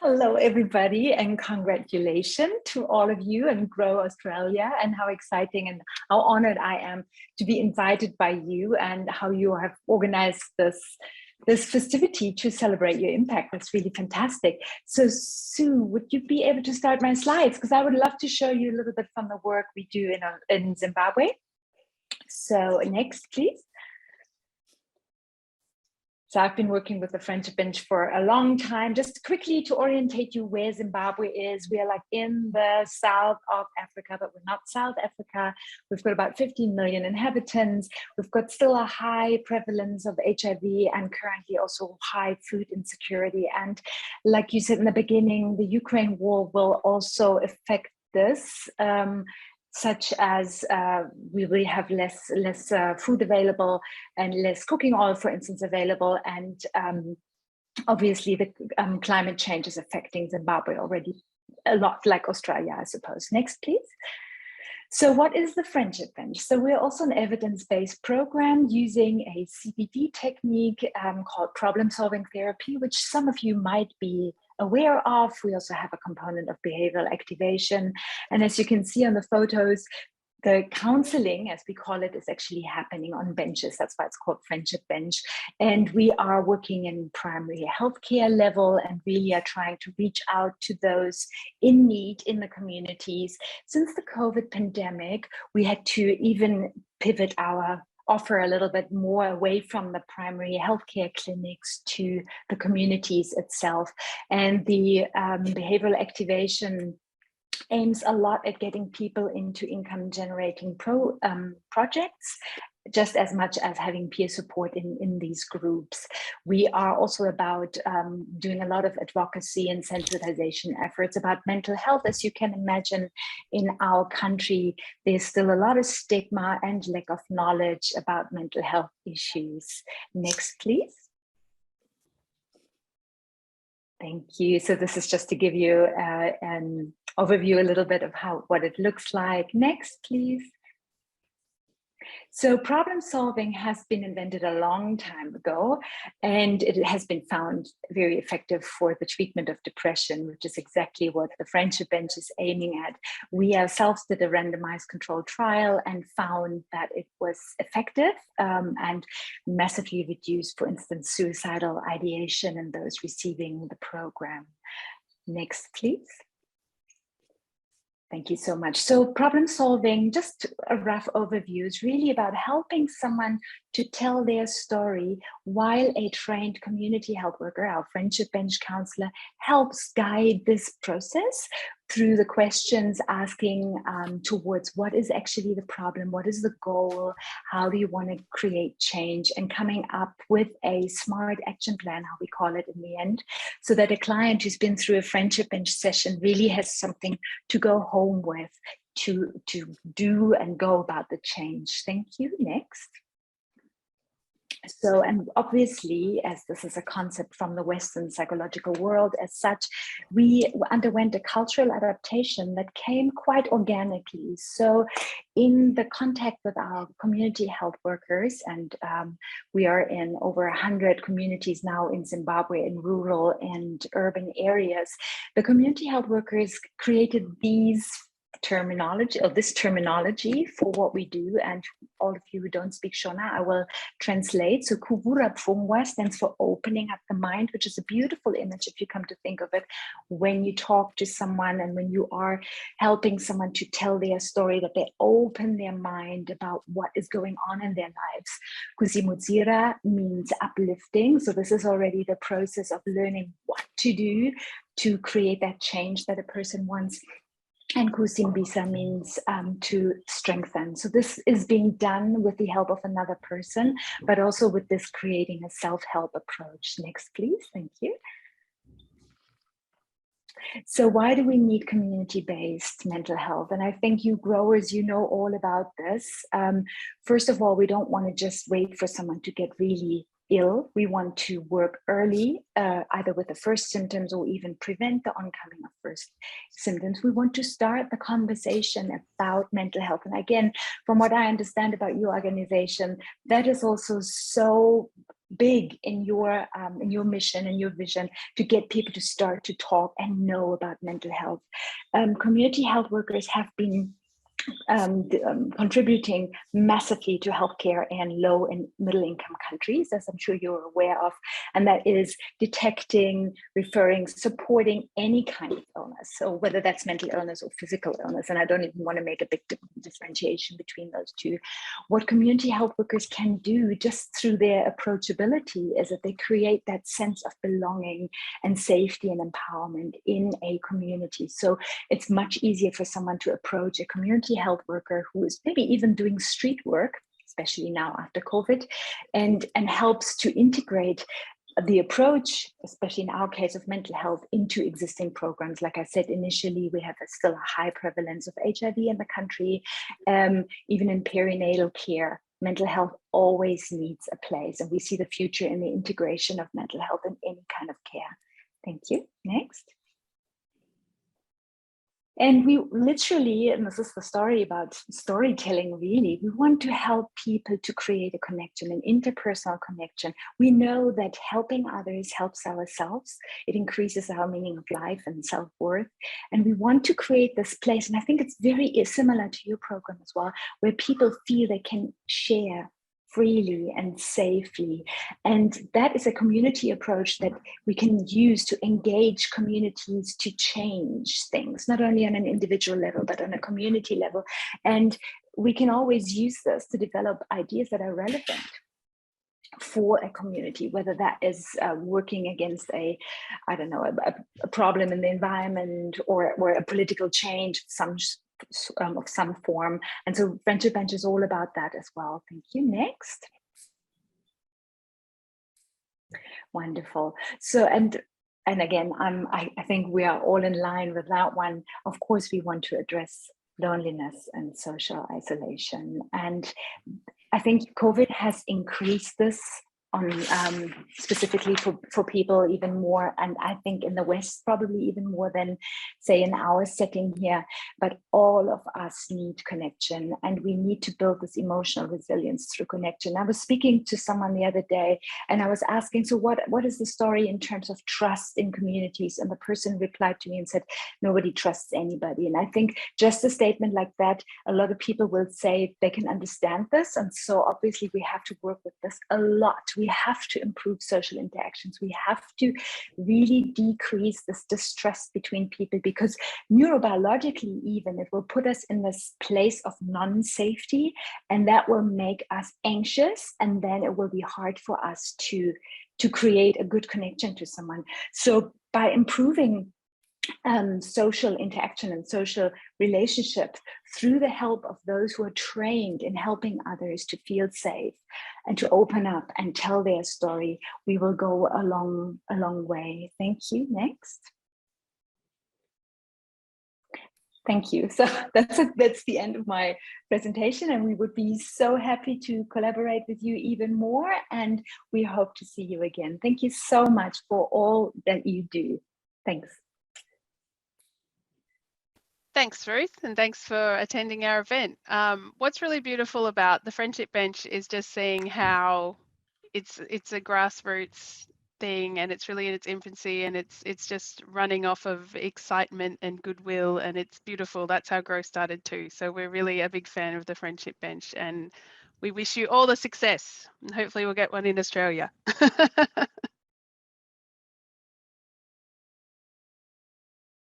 Hello, everybody, and congratulations to all of you and Grow Australia, and how exciting and how honored I am to be invited by you and how you have organized this festivity to celebrate your impact. That's really fantastic. So Sue, would you be able to start my slides? Because I would love to show you a little bit from the work we do in Zimbabwe. So next, please. So I've been working with the Friendship Bench for a long time. Just quickly to orientate you where Zimbabwe is, we are like in the south of Africa, but we're not South Africa. We've got about 15 million inhabitants. We've got still a high prevalence of HIV and currently also high food insecurity. And like you said in the beginning, the Ukraine war will also affect this. Such as we will have less food available and less cooking oil, for instance, available. And obviously the climate change is affecting Zimbabwe already a lot, like Australia, I suppose. Next, please. So what is the Friendship Bench? So we're also an evidence-based program using a CBT technique called problem-solving therapy, which some of you might be aware of. We also have a component of behavioral activation. And as you can see on the photos, the counseling, as we call it, is actually happening on benches. That's why it's called Friendship Bench. And we are working in primary healthcare level and really are trying to reach out to those in need in the communities. Since the COVID pandemic, we had to even pivot our offer a little bit more away from the primary healthcare clinics to the communities itself. And the behavioral activation aims a lot at getting people into income generating projects, just as much as having peer support in these groups. We are also about doing a lot of advocacy and sensitization efforts about mental health. As you can imagine, in our country, there's still a lot of stigma and lack of knowledge about mental health issues. Next, please. Thank you. So this is just to give you an overview a little bit of what it looks like. Next, please. So problem solving has been invented a long time ago, and it has been found very effective for the treatment of depression, which is exactly what the Friendship Bench is aiming at. We ourselves did a randomized controlled trial and found that it was effective and massively reduced, for instance, suicidal ideation in those receiving the program. Next, please. Thank you so much. So problem solving, just a rough overview, is really about helping someone to tell their story while a trained community health worker, our Friendship Bench counselor, helps guide this process through the questions asking towards what is actually the problem, what is the goal, how do you want to create change, and coming up with a smart action plan, how we call it in the end, so that a client who's been through a Friendship Bench session really has something to go home with to do and go about the change. Thank you. Next. So, and obviously, as this is a concept from the Western psychological world as such, we underwent a cultural adaptation that came quite organically. So in the contact with our community health workers, and we are in over 100 communities now in Zimbabwe, in rural and urban areas, the community health workers created this terminology for what we do. And all of you who don't speak Shona, I will translate. So Kuvura Pfungwa stands for opening up the mind, which is a beautiful image if you come to think of it. When you talk to someone and when you are helping someone to tell their story, that they open their mind about what is going on in their lives. Kuzimudzira means uplifting. So this is already the process of learning what to do to create that change that a person wants. And Kusimbisa means to strengthen. So this is being done with the help of another person, but also with this creating a self-help approach. Next, please. Thank you. So why do we need community-based mental health? And I think you growers, you know all about this. First of all, we don't want to just wait for someone to get really ill. We want to work early, either with the first symptoms or even prevent the oncoming of first symptoms. We want to start the conversation about mental health. And again, from what I understand about your organization, that is also so big in your mission and your vision to get people to start to talk and know about mental health. Community health workers have been contributing massively to healthcare in low and middle income countries, as I'm sure you're aware of, and that is detecting, referring, supporting any kind of illness. So whether that's mental illness or physical illness, and I don't even want to make a big differentiation between those two. What community health workers can do just through their approachability is that they create that sense of belonging and safety and empowerment in a community. So it's much easier for someone to approach a community health worker who is maybe even doing street work, especially now after COVID, and helps to integrate the approach, especially in our case of mental health, into existing programs. Like I said, initially, we have still a high prevalence of HIV in the country, even in perinatal care. Mental health always needs a place, and we see the future in the integration of mental health in any kind of care. Thank you. Next. And we literally, and this is the story about storytelling really, we want to help people to create a connection, an interpersonal connection. We know that helping others helps ourselves. It increases our meaning of life and self-worth. And we want to create this place, and I think it's very similar to your program as well, where people feel they can share freely and safely. And that is a community approach that we can use to engage communities to change things, not only on an individual level, but on a community level. And we can always use this to develop ideas that are relevant for a community, whether that is working against a problem in the environment or a political change of some form. And so Friendship Bench is all about that as well. Thank you. Next. Wonderful. So, and again, I think we are all in line with that one. Of course, we want to address loneliness and social isolation. And I think COVID has increased this on specifically for people even more, and I think in the West probably even more than say in our setting here. But all of us need connection, and we need to build this emotional resilience through connection. I was speaking to someone the other day and I was asking, so what is the story in terms of trust in communities? And the person replied to me and said, nobody trusts anybody. And I think just a statement like that, a lot of people will say they can understand this. And so obviously we have to work with this a lot. We have to improve social interactions. We have to really decrease this distrust between people, because neurobiologically even it will put us in this place of non-safety, and that will make us anxious, and then it will be hard for us to create a good connection to someone. So by improving social interaction and social relationships through the help of those who are trained in helping others to feel safe and to open up and tell their story, we will go a long way. Thank you. Next. Thank you. So that's the end of my presentation, and we would be so happy to collaborate with you even more, and we hope to see you again. Thank you so much for all that you do. Thanks. Thanks, Ruth, and thanks for attending our event. What's really beautiful about the Friendship Bench is just seeing how it's a grassroots thing, and it's really in its infancy, and it's just running off of excitement and goodwill, and it's beautiful. That's how Grow started too. So we're really a big fan of the Friendship Bench, and we wish you all the success, and hopefully we'll get one in Australia.